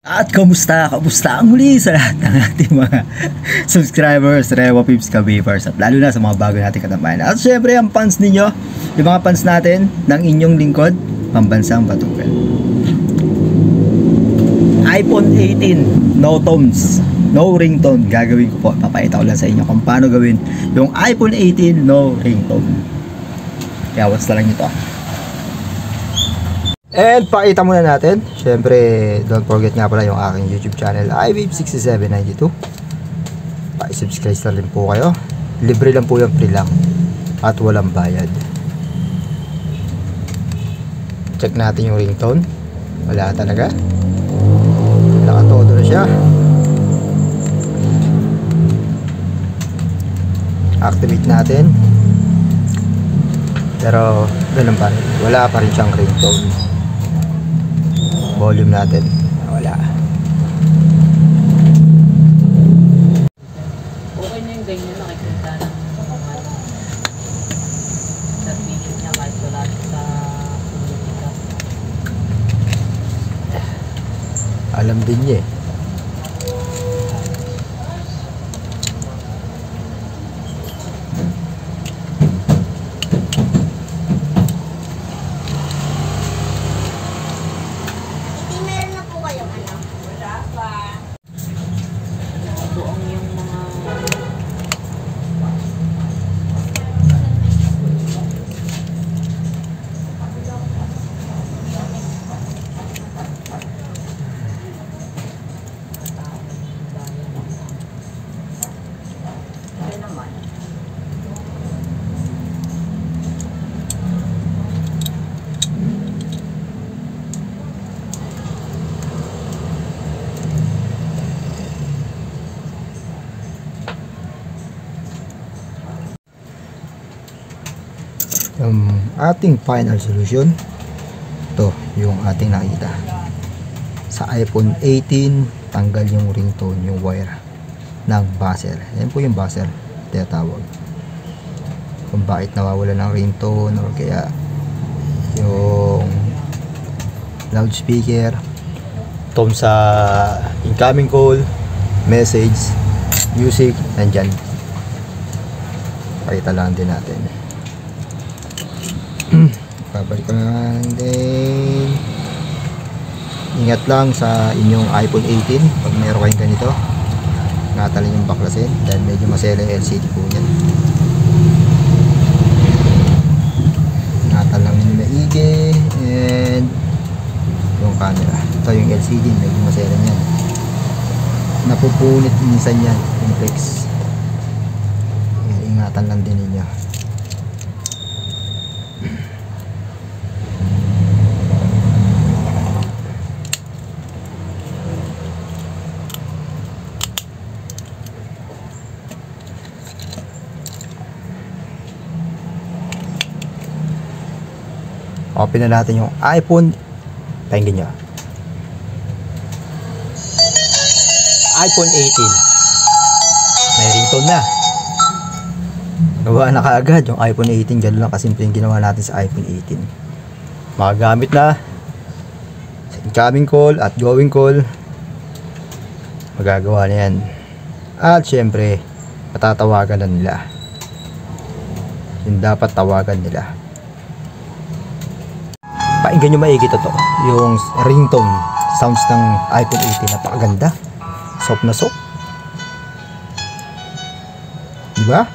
At kamusta ang muli sa lahat ng ating mga subscribers, Rewa Pips, Kabibers, at lalo na sa mga bago nating katambayan. At syempre ang fans ninyo, yung mga fans natin ng inyong lingkod, pambansang batugan. iPhone 18, no tones, no ringtone. Gagawin ko po, papakita ko lang sa inyo kung paano gawin yung iPhone 18 no ringtone. Kaya watch na lang nyo to. And pakita muna natin. Syempre, don't forget nga pala yung aking YouTube channel, iWave6792. Pa-subscribe na rin po kayo. Libre lang po yung free lang. At walang bayad. Check natin yung ringtone. Wala talaga. Nakatodo na siya. Activate natin. Pero, ganun pa rin. Wala pa rin siyang ringtone. Volume natin, wala. Okay na yung ganyan, nakikita ng sa video niya kahit wala sa politika. Alam din niya eh. Yung ating final solution, ito yung ating nakita sa iPhone 18. Tanggal yung ringtone, yung wire ng buzzer. Yan po yung buzzer tinatawag kung bakit nawawala ng ringtone, or kaya yung loudspeaker, tone sa incoming call, message, music, nandyan. Pakita lang din natin. Babalik ko na din. Ingat lang sa inyong iPhone 18 pag meron kayong ganito. Ingatan yung baklasin dahil medyo masela yung LCD po yan. Ingatan lang yung maigi. And yung camera, ito yung LCD, medyo masela yan. Napupunit minsan yan yung flex. Ingatan lang din ninyo. Open na natin yung iPhone. Pakinggan nyo. iPhone 18. May ringtone na. Gawa na kaagad yung iPhone 18. Gano'n lang kasimple yung ginawa natin sa iPhone 18. Makagamit na sa incoming call at going call. Magagawa na yan. At syempre, matatawagan na nila. Yung dapat tawagan nila. Pakinggan nyo maigi to. Yung ringtone sounds ng iPhone 18, napakaganda. Soft na soft, diba?